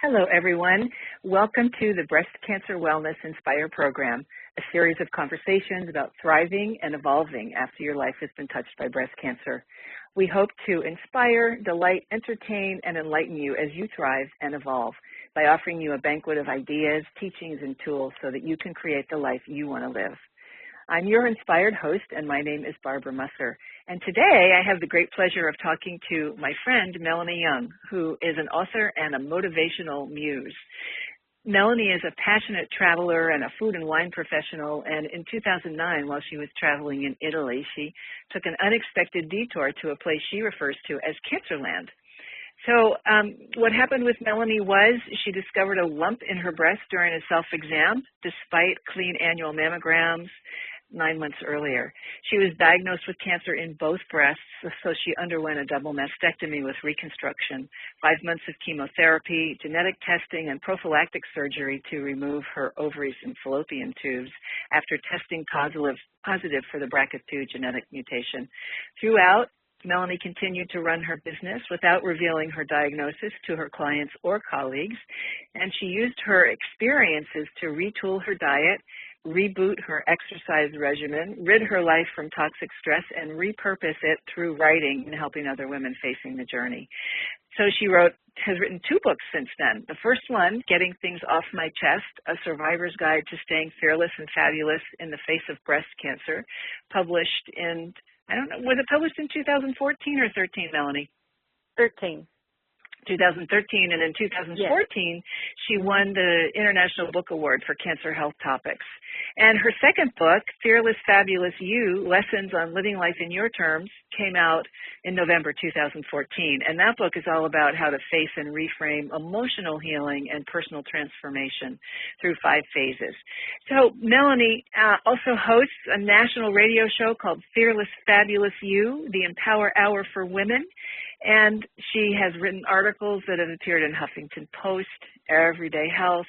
Hello, everyone. Welcome to the Breast Cancer Wellness Inspire program, a series of conversations about thriving and evolving after your life has been touched by breast cancer. We hope to inspire, delight, entertain, and enlighten you as you thrive and evolve by offering you a banquet of ideas, teachings, and tools so that you can create the life you want to live. I'm your inspired host, and my name is Barbara Musser. And today I have the great pleasure of talking to my friend, Melanie Young, who is an author and a motivational muse. Melanie is a passionate traveler and a food and wine professional, and in 2009, while she was traveling in Italy, she took an unexpected detour to a place she refers to as Cancerland. So what happened with Melanie was she discovered a lump in her breast during a self-exam, despite clean annual mammograms 9 months earlier. She was diagnosed with cancer in both breasts, so she underwent a double mastectomy with reconstruction, 5 months of chemotherapy, genetic testing, and prophylactic surgery to remove her ovaries and fallopian tubes after testing positive for the BRCA2 genetic mutation. Throughout, Melanie continued to run her business without revealing her diagnosis to her clients or colleagues, and she used her experiences to retool her diet, reboot her exercise regimen, rid her life from toxic stress, and repurpose it through writing and helping other women facing the journey. So she has written 2 books since then. The first one, Getting Things Off My Chest, A Survivor's Guide to Staying Fearless and Fabulous in the Face of Breast Cancer, published in, I don't know, was it published in 2014 or 13, Melanie? 13. 2013, and in 2014, yes. She won the International Book Award for Cancer Health Topics. And her second book, Fearless, Fabulous You, Lessons on Living Life in Your Terms, came out in November 2014. And that book is all about how to face and reframe emotional healing and personal transformation through 5 phases. So Melanie also hosts a national radio show called Fearless, Fabulous You, the Empower Hour for Women. And she has written articles that have appeared in Huffington Post, Everyday Health,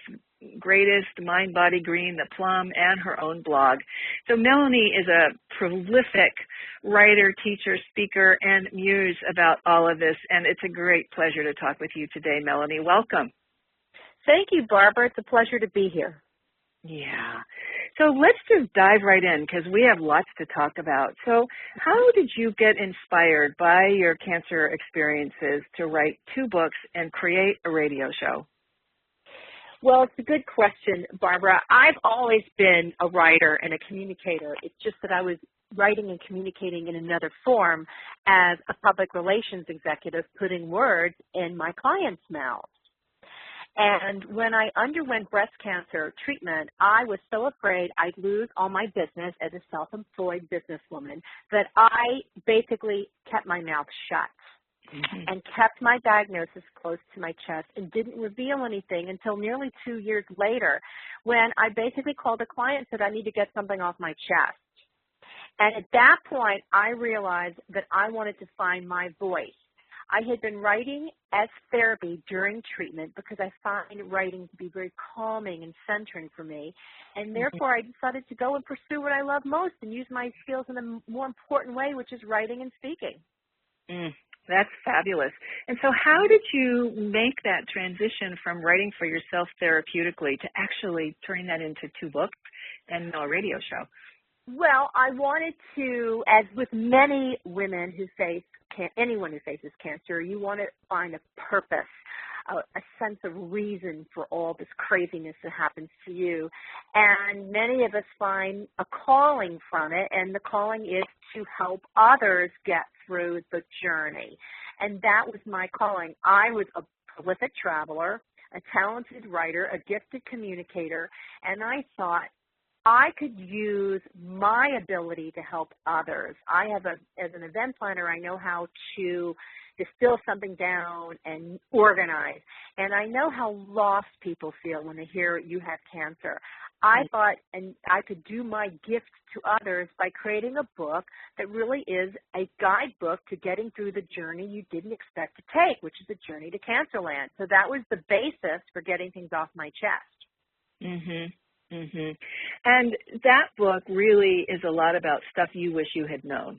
Greatest, Mind, Body, Green, The Plum, and her own blog. So Melanie is a prolific writer, teacher, speaker, and muse about all of this, and it's a great pleasure to talk with you today, Melanie. Welcome. Thank you, Barbara. It's a pleasure to be here. Yeah. So let's just dive right in because we have lots to talk about. So how did you get inspired by your cancer experiences to write 2 books and create a radio show? Well, it's a good question, Barbara. I've always been a writer and a communicator. It's just that I was writing and communicating in another form as a public relations executive, putting words in my clients' mouths. And when I underwent breast cancer treatment, I was so afraid I'd lose all my business as a self-employed businesswoman that I basically kept my mouth shut and kept my diagnosis close to my chest and didn't reveal anything until nearly 2 years later when I basically called a client and said, I need to get something off my chest. And at that point, I realized that I wanted to find my voice. I had been writing as therapy during treatment because I find writing to be very calming and centering for me. And therefore, I decided to go and pursue what I love most and use my skills in a more important way, which is writing and speaking. That's fabulous. And so how did you make that transition from writing for yourself therapeutically to actually turning that into 2 books and a radio show? Well, I wanted to, as with many women who face anyone who faces cancer, you want to find a purpose, a sense of reason for all this craziness that happens to you. And many of us find a calling from it, and the calling is to help others get through the journey. And that was my calling. I was a prolific traveler, a talented writer, a gifted communicator, and I thought, I could use my ability to help others. As an event planner, I know how to distill something down and organize. And I know how lost people feel when they hear you have cancer. I thought, and I could do my gift to others by creating a book that really is a guidebook to getting through the journey you didn't expect to take, which is the journey to Cancerland. So that was the basis for Getting Things Off My Chest. And that book really is a lot about stuff you wish you had known.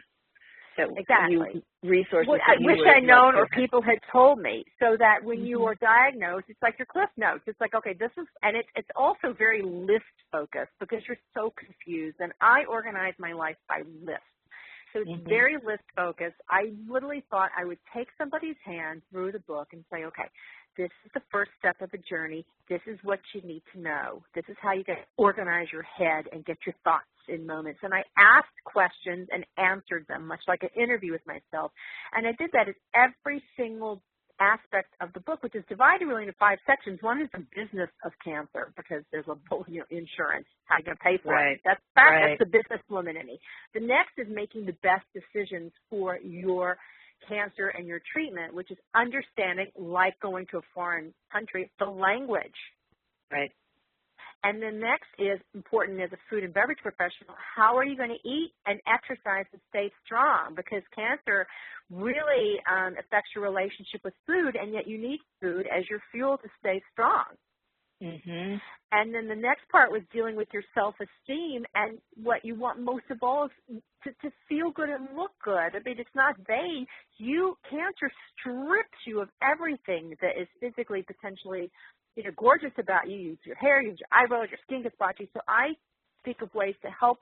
that exactly. resources Well, that I you wish would I'd known love or to have. people had told me, so that when you Mm-hmm. are diagnosed, it's like your cliff notes. It's like, okay, this is, and it's also very list focused because you're so confused. And I organize my life by lists. So it's Mm-hmm. very list focused. I literally thought I would take somebody's hand through the book and say, okay, this is the first step of a journey. This is what you need to know. This is how you get organize your head and get your thoughts in moments. And I asked questions and answered them, much like an interview with myself. And I did that in every single aspect of the book, which is divided really into 5 sections. One is the business of cancer, because there's a insurance, how you going to pay for Right. it. That's the businesswoman in me. The next is making the best decisions for your cancer and your treatment, which is understanding, like going to a foreign country, the language. Right. And then next is important as a food and beverage professional, how are you going to eat and exercise to stay strong? Because cancer really affects your relationship with food, and yet you need food as your fuel to stay strong. Mm-hmm. And then the next part was dealing with your self-esteem, and what you want most of all is to feel good and look good. I mean, it's not vain. Cancer strips you of everything that is physically potentially gorgeous about you. You use your hair, you use your eyebrows, your skin gets blotchy. So I think of ways to help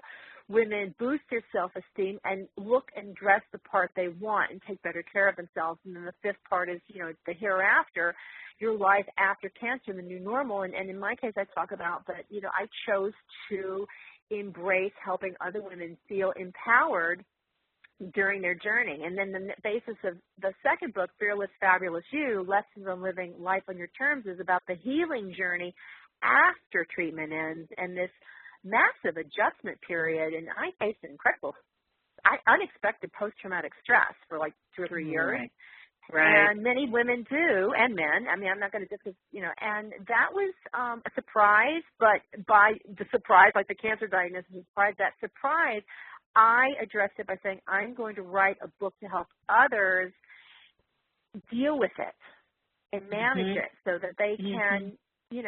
women boost their self-esteem and look and dress the part they want and take better care of themselves. And then the fifth part is, the hereafter, your life after cancer, the new normal. And in my case, I talk about that, I chose to embrace helping other women feel empowered during their journey. And then the basis of the second book, Fearless, Fabulous You, Lessons on Living Life on Your Terms, is about the healing journey after treatment ends and this massive adjustment period. And I faced unexpected post-traumatic stress for like 2 or 3 years. Right. And many women do, and men. I mean, I'm not going to just, and that was a surprise, but by the surprise, like the cancer diagnosis, that surprise, I addressed it by saying, I'm going to write a book to help others deal with it and manage it so that they can,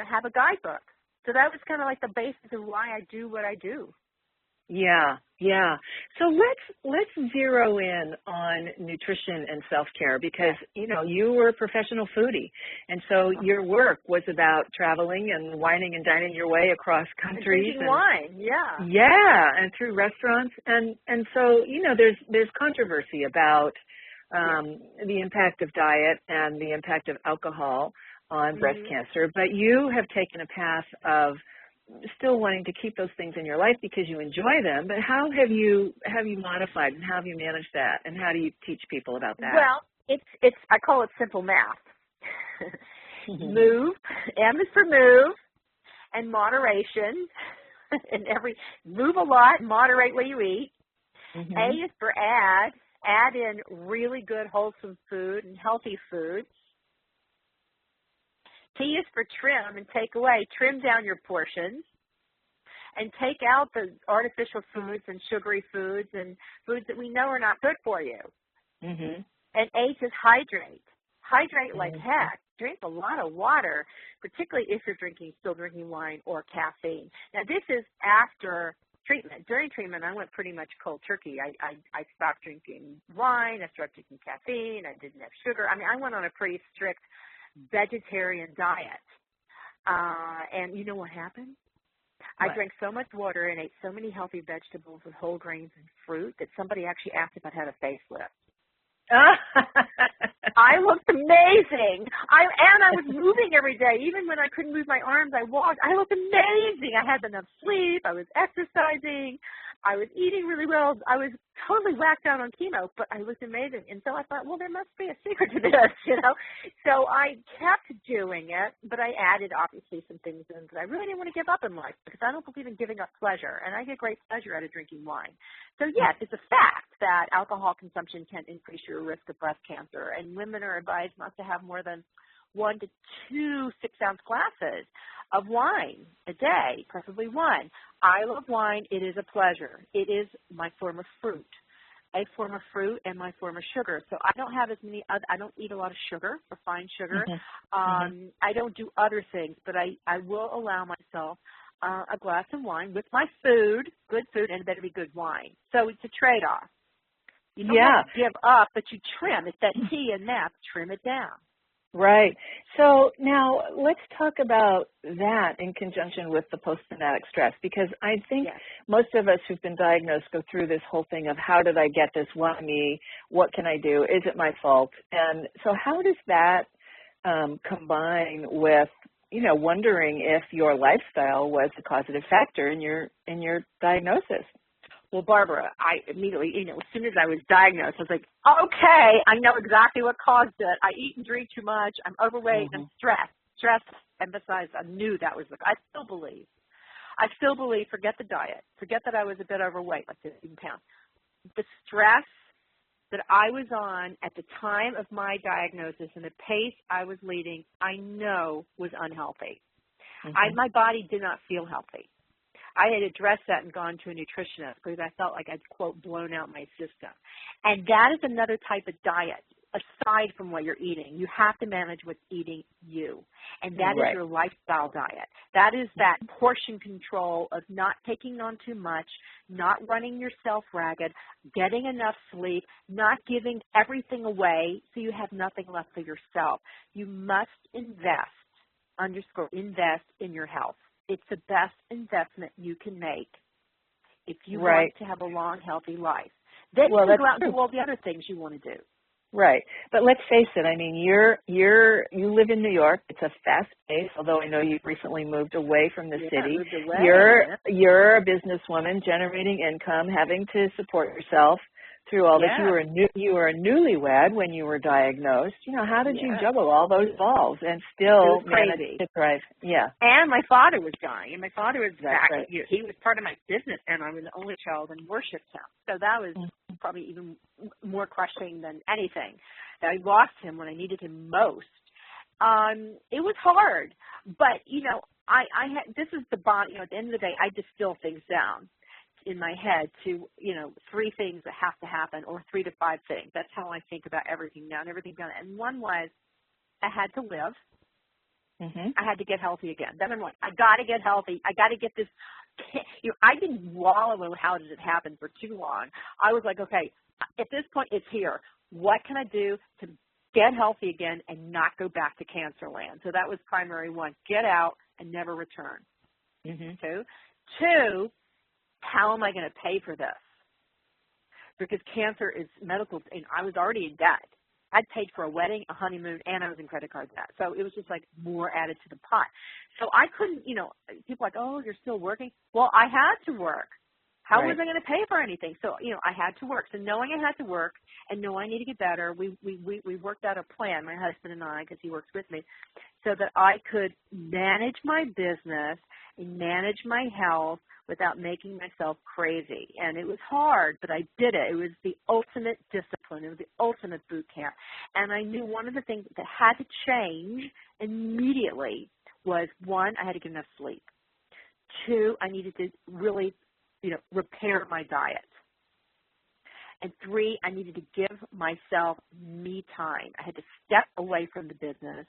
have a guidebook. So that was kind of like the basis of why I do what I do. Yeah. So let's zero in on nutrition and self-care because, you were a professional foodie. And so your work was about traveling and wining and dining your way across countries. And wine, yeah. Yeah, and through restaurants. And so, there's controversy about the impact of diet and the impact of alcohol on breast cancer. But you have taken a path of still wanting to keep those things in your life because you enjoy them, but how have you modified and how have you managed that, and how do you teach people about that? Well, it's I call it simple math. Move, M is for move, and moderation, and move a lot, moderate what you eat. A is for add in really good wholesome food and healthy food. T is for trim and take away. Trim down your portions and take out the artificial foods and sugary foods and foods that we know are not good for you. And H is hydrate. Hydrate like heck. Drink a lot of water, particularly if you're still drinking wine or caffeine. Now, this is after treatment. During treatment, I went pretty much cold turkey. I stopped drinking wine. I stopped drinking caffeine. I didn't have sugar. I mean, I went on a pretty strict vegetarian diet. And you know what happened? I drank so much water and ate so many healthy vegetables and whole grains and fruit that somebody actually asked if I'd had a facelift. I looked amazing. I was moving every day. Even when I couldn't move my arms, I walked. I looked amazing. I had enough sleep. I was exercising. I was eating really well. I was totally whacked out on chemo, but I looked amazing. And so I thought, well, there must be a secret to this, So I kept doing it, but I added, obviously, some things in because I really didn't want to give up in life because I don't believe in giving up pleasure, and I get great pleasure out of drinking wine. So, yes, it's a fact that alcohol consumption can increase your risk of breast cancer, and women are advised not to have more than 1 to 2 6-ounce glasses of wine a day, preferably one. I love wine. It is a pleasure. It is my form of fruit, a form of fruit and my form of sugar. So I don't have I don't eat a lot of sugar, refined sugar. I don't do other things, but I will allow myself a glass of wine with my food, good food, and it better be good wine. So it's a trade-off. You don't have to give up, but you trim. It's that T in math, trim it down. Right. So now let's talk about that in conjunction with the post-traumatic stress, because I think most of us who've been diagnosed go through this whole thing of how did I get this? Why me? What can I do? Is it my fault? And so how does that combine with, wondering if your lifestyle was a causative factor in your diagnosis? Well, Barbara, I immediately, as soon as I was diagnosed, I was like, okay, I know exactly what caused it. I eat and drink too much. I'm overweight. I'm stressed. Stress, emphasized, I knew that was I still believe, forget the diet. Forget that I was a bit overweight, like 15 pounds. The stress that I was on at the time of my diagnosis and the pace I was leading, I know was unhealthy. My body did not feel healthy. I had addressed that and gone to a nutritionist because I felt like I'd, quote, blown out my system. And that is another type of diet, aside from what you're eating. You have to manage what's eating you. And that is your lifestyle diet. That is that portion control of not taking on too much, not running yourself ragged, getting enough sleep, not giving everything away so you have nothing left for yourself. You must invest in your health. It's the best investment you can make if you want to have a long, healthy life. Then you can go out and do all the other things you want to do. Right. But let's face it, I mean, you live in New York. It's a fast pace, although I know you've recently moved away from the city. Moved away. You're a businesswoman generating income, having to support yourself through all this. You were a newlywed when you were diagnosed. How did you juggle all those balls and still manage to thrive? Yeah. And my father was dying, and my father was back. He was part of my business, and I was the only child and worshipped him. So that was probably even more crushing than anything. I lost him when I needed him most. It was hard, but I had. This is the bond. At the end of the day, I distill things down in my head to, 3 things that have to happen, or 3 to 5 things. That's how I think about everything now and everything done. And one was I had to live. I had to get healthy again. That's number one. I got to get healthy. I got to get this. I didn't wallow in how did it happen for too long. I was like, okay, at this point it's here. What can I do to get healthy again and not go back to cancer land? So that was primary one. Get out and never return. 2, how am I going to pay for this? Because cancer is medical, and I was already in debt. I'd paid for a wedding, a honeymoon, and I was in credit card debt. So it was just like more added to the pot. So I couldn't, people are like, oh, you're still working? Well, I had to work. How was I going to pay for anything? So, I had to work. So knowing I had to work and knowing I need to get better, we worked out a plan, my husband and I, because he works with me, so that I could manage my business and manage my health without making myself crazy. And it was hard, but I did it. It was the ultimate discipline. It was the ultimate boot camp. And I knew one of the things that had to change immediately was, 1, I had to get enough sleep. 2, I needed to really, repair my diet. And 3, I needed to give myself me time. I had to step away from the business,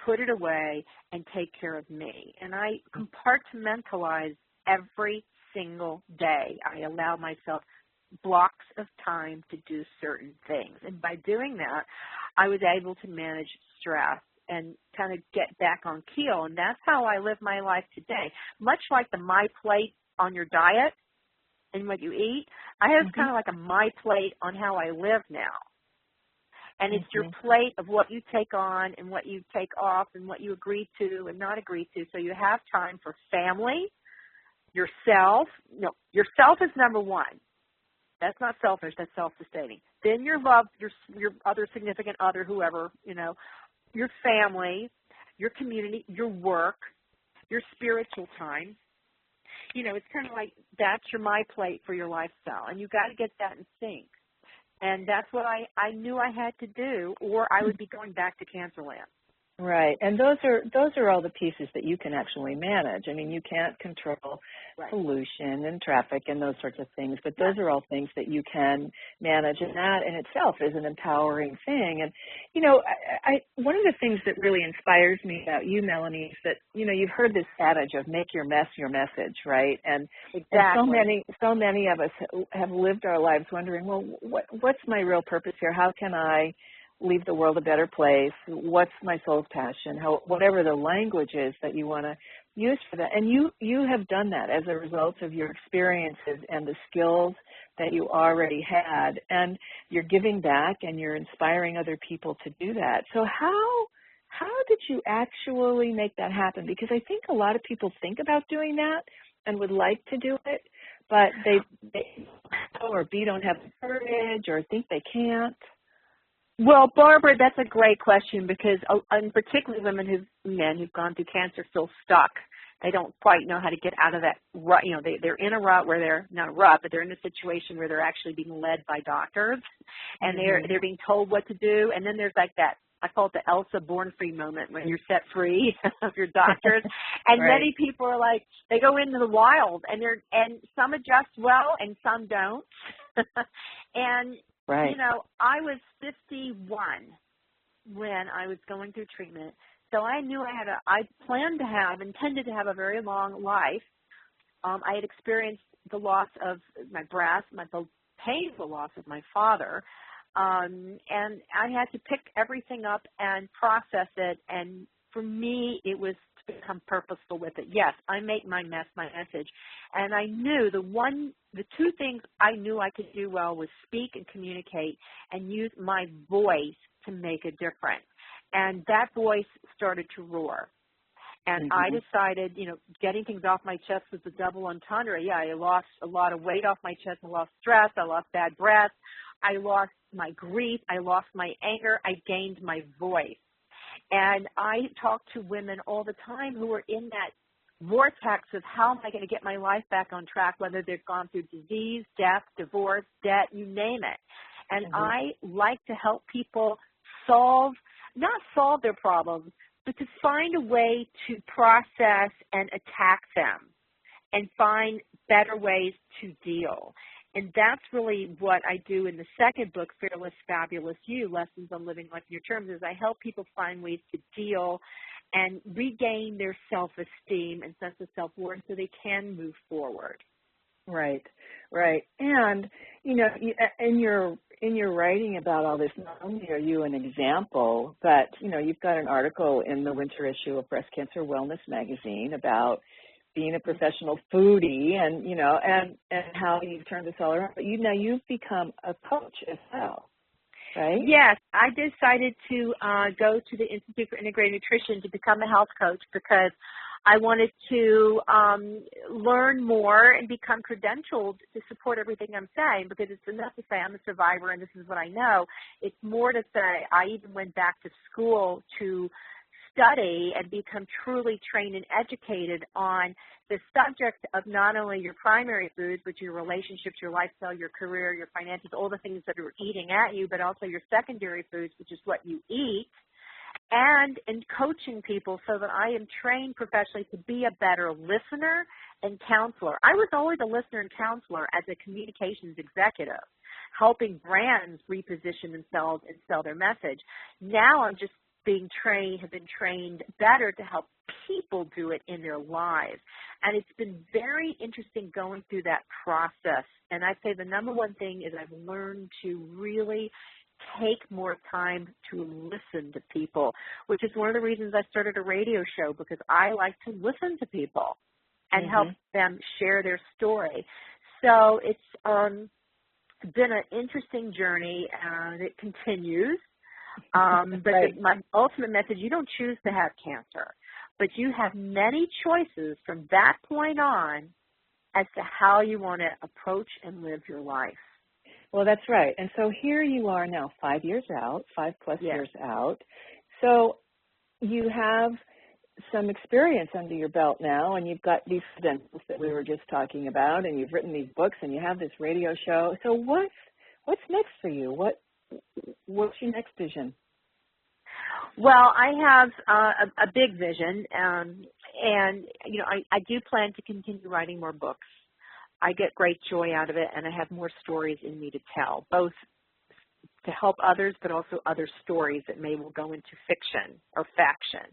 put it away, and take care of me. And I compartmentalized every single day. I allow myself blocks of time to do certain things. And by doing that, I was able to manage stress and kind of get back on keel. And that's how I live my life today. Much like the My Plate on your diet and what you eat, I have kind of like a My Plate on how I live now. And it's your plate of what you take on and what you take off and what you agree to and not agree to. So you have time for family, yourself. No, yourself is number 1. That's not selfish. That's self-sustaining. Then your love, your other significant other, whoever, your family, your community, your work, your spiritual time. It's kind of like that's your My Plate for your lifestyle. And you got to get that in sync. And that's what I knew I had to do, or I would be going back to cancer land. Right. And those are all the pieces that you can actually manage. I mean, you can't control Right. pollution and traffic and those sorts of things, but Yeah. those are all things that you can manage, and that in itself is an empowering thing. And you know, I one of the things that really inspires me about you, Melanie, is that, you know, you've heard this adage of make your mess your message, right? And Exactly. so many of us have lived our lives wondering, well, what's my real purpose here? How can I leave the world a better place? What's my soul's passion? Whatever the language is that you want to use for that. And you have done that as a result of your experiences and the skills that you already had. And you're giving back and you're inspiring other people to do that. So how did you actually make that happen? Because I think a lot of people think about doing that and would like to do it, but they or B, don't have the courage or think they can't. Well, Barbara, that's a great question because, and particularly men who've gone through cancer feel stuck. They don't quite know how to get out of that rut. You know, they're in a rut where they're not a rut, but they're in a situation where they're actually being led by doctors, and they're being told what to do. And then there's like that, I call it the Elsa born free moment when you're set free of your doctors. And Right. many people are like, they go into the wild, and some adjust well and some don't. And Right. you know, I was 51 when I was going through treatment, so I knew I intended to have a very long life. I had experienced the loss of my breast, the painful loss of my father, and I had to pick everything up and process it, and for me, it was to become purposeful with it. Yes, I make my mess my message. And I knew the two things I knew I could do well was speak and communicate and use my voice to make a difference. And that voice started to roar. And I decided, you know, getting things off my chest was a double entendre. Yeah, I lost a lot of weight off my chest. I lost stress. I lost bad breath. I lost my grief. I lost my anger. I gained my voice. And I talk to women all the time who are in that vortex of how am I going to get my life back on track, whether they've gone through disease, death, divorce, debt, you name it. And I like to help people not solve their problems, but to find a way to process and attack them and find better ways to deal. And that's really what I do in the second book, Fearless, Fabulous You, Lessons on Living Life on Your Terms, is I help people find ways to deal and regain their self-esteem and sense of self-worth so they can move forward. Right, right. And, you know, in your writing about all this, not only are you an example, but, you know, you've got an article in the winter issue of Breast Cancer Wellness magazine about being a professional foodie and, you know, and how you've turned this all around. But you've become a coach as well, right? Yes, I decided to go to the Institute for Integrated Nutrition to become a health coach because I wanted to learn more and become credentialed to support everything I'm saying, because it's enough to say I'm a survivor and this is what I know. It's more to say I even went back to school to study and become truly trained and educated on the subject of not only your primary foods, but your relationships, your lifestyle, your career, your finances, all the things that are eating at you, but also your secondary foods, which is what you eat, and in coaching people so that I am trained professionally to be a better listener and counselor. I was always a listener and counselor as a communications executive, helping brands reposition themselves and sell their message. Now I'm just have been trained better to help people do it in their lives. And it's been very interesting going through that process. And I'd say the number one thing is I've learned to really take more time to listen to people, which is one of the reasons I started a radio show, because I like to listen to people and help them share their story. So it's been an interesting journey, and it continues. But my ultimate message, you don't choose to have cancer, but you have many choices from that point on as to how you want to approach and live your life. Well, that's right. And so here you are now 5 years out, 5+ years out. So you have some experience under your belt now, and you've got these credentials that we were just talking about, and you've written these books, and you have this radio show. So what's next for you? What's your next vision? Well, I have a big vision, and I do plan to continue writing more books. I get great joy out of it, and I have more stories in me to tell, both to help others, but also other stories that may will go into fiction or faction.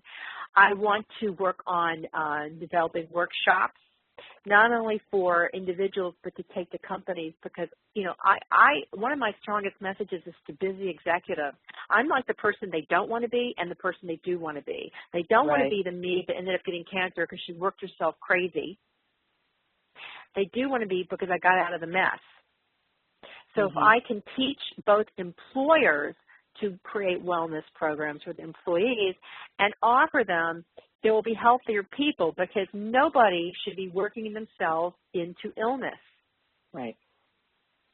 I want to work on developing workshops, not only for individuals, but to take to companies, because, I one of my strongest messages is to busy executives. I'm like the person they don't want to be and the person they do want to be. They don't want to be the me that ended up getting cancer because she worked herself crazy. They do want to be because I got out of the mess. So if I can teach both employers to create wellness programs for the employees and offer them, there will be healthier people, because nobody should be working themselves into illness. Right.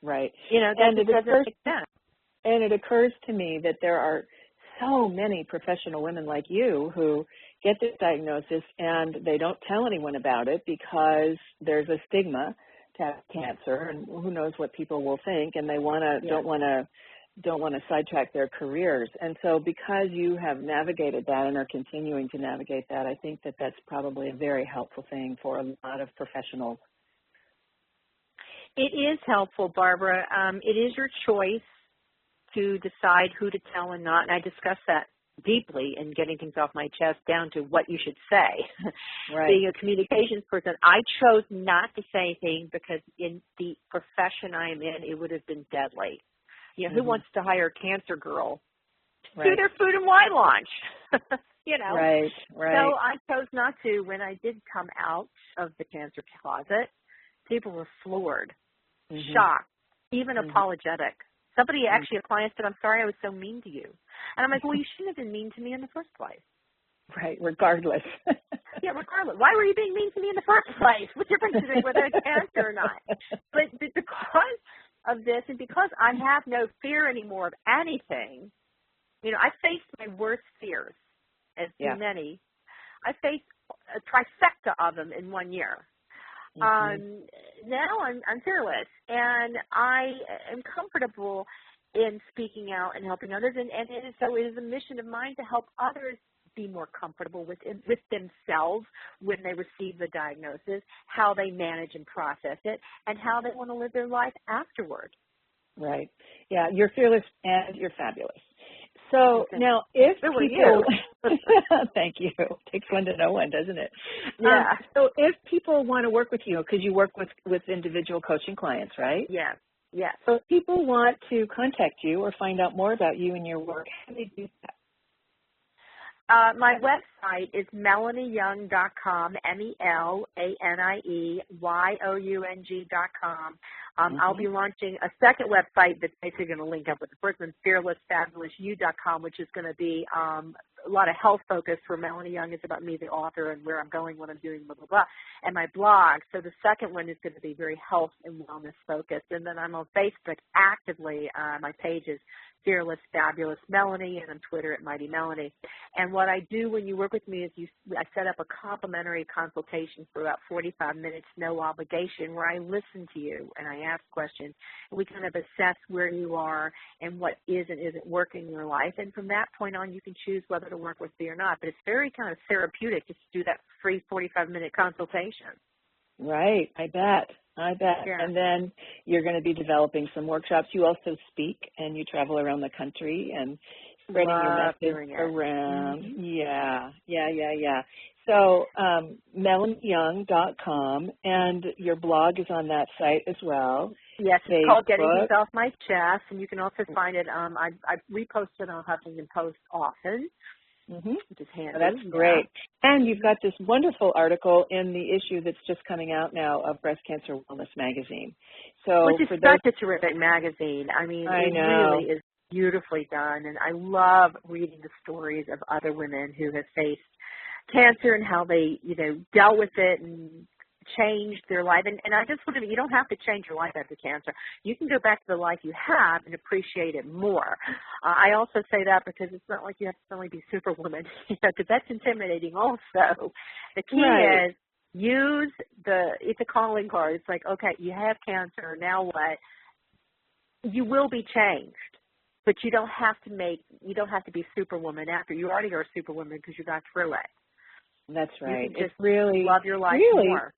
Right. And it doesn't make sense. And it occurs to me that there are so many professional women like you who get this diagnosis and they don't tell anyone about it because there's a stigma to have cancer, and who knows what people will think, and they don't want to sidetrack their careers. And so because you have navigated that and are continuing to navigate that, I think that that's probably a very helpful thing for a lot of professionals. It is helpful, Barbara. It is your choice to decide who to tell and not, and I discuss that deeply in getting things off my chest down to what you should say. Right. Being a communications person, I chose not to say anything because in the profession I am in, it would have been deadly. Who wants to hire a cancer girl to do their food and wine launch? Right. So I chose not to. When I did come out of the cancer closet, people were floored, shocked, even apologetic. Somebody, actually, a client said, "I'm sorry I was so mean to you." And I'm like, well, you shouldn't have been mean to me in the first place. Right, regardless. Yeah, regardless. Why were you being mean to me in the first place? What difference does it whether it's cancer or not? But because of this, and because I have no fear anymore of anything, I faced my worst fears, as do many. I faced a trifecta of them in 1 year. Now I'm fearless, and I am comfortable in speaking out and helping others, and so it is a mission of mine to help others be more comfortable with themselves when they receive the diagnosis, how they manage and process it, and how they want to live their life afterward. Right. Yeah, you're fearless and you're fabulous. So now if people, thank you. Takes one to know one, doesn't it? Yeah. So if people want to work with you, because you work with individual coaching clients, right? Yes. Yes. So if people want to contact you or find out more about you and your work, how do they do that? My website is melanieyoung.com, MELANIEYOUNG.com. I'll be launching a second website that's basically going to link up with the first one, fearlessfabulousyou.com, which is going to be a lot of health focus for Melanie Young. It's about me, the author, and where I'm going, what I'm doing, blah, blah, blah, and my blog. So the second one is going to be very health and wellness focused. And then I'm on Facebook actively. My page is Fearless Fabulous Melanie, and on Twitter at Mighty Melanie. And what I do when you work with me is I set up a complimentary consultation for about 45 minutes, no obligation, where I listen to you and I ask questions, and we kind of assess where you are and what is and isn't working in your life. And from that point on, you can choose whether to work with me or not. But it's very kind of therapeutic just to do that free 45-minute consultation. Right, I bet. Yeah. And then you're going to be developing some workshops. You also speak and you travel around the country and spreading your message around. Yeah. So MelanieYoung.com, and your blog is on that site as well. Yes, it's called Getting Things Off My Chest, and you can also find it. I repost it on Huffington Post often. Which is handy. Oh, that's great. And you've got this wonderful article in the issue that's just coming out now of Breast Cancer Wellness magazine. So which is such a terrific magazine. I mean, it really is beautifully done, and I love reading the stories of other women who have faced cancer and how they, dealt with it and changed their life. And I just want to, you don't have to change your life after cancer. You can go back to the life you have and appreciate it more. I also say that because it's not like you have to suddenly be Superwoman, because that's intimidating also. The key is it's a calling card. It's like, okay, you have cancer, now what? You will be changed. but you don't have to be Superwoman after. You already are Superwoman because you got through it. That's right. You can just it's really love your life more.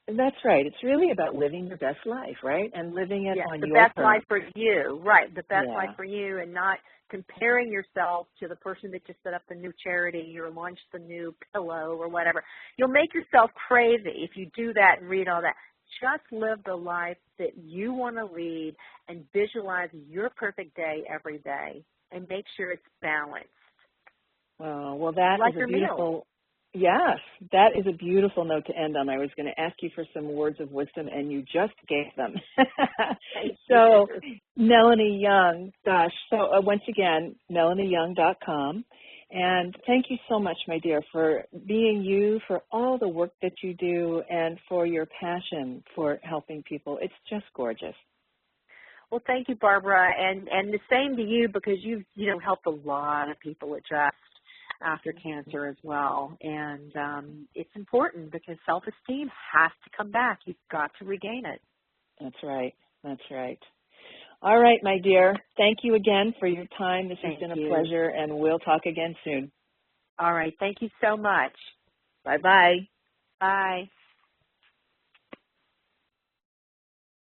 That's right. It's really about living your best life, right? And living it on the your best terms. life for you, right? The best life for you, and not comparing yourself to the person that just set up the new charity or launched the new pillow or whatever. You'll make yourself crazy if you do that and read all that. Just live the life that you want to lead and visualize your perfect day every day and make sure it's balanced. Well, that like is a your beautiful. meal. Yes, that is a beautiful note to end on. I was going to ask you for some words of wisdom, and you just gave them. So, Melanie Young, gosh, so once again, melanieyoung.com. And thank you so much, my dear, for being you, for all the work that you do, and for your passion for helping people. It's just gorgeous. Well, thank you, Barbara, and the same to you, because you've helped a lot of people adjust after cancer as well. And it's important because self-esteem has to come back. You've got to regain it. That's right. That's right. All right, my dear. Thank you again for your time. This has been a pleasure, and we'll talk again soon. All right. Thank you so much. Bye-bye. Bye.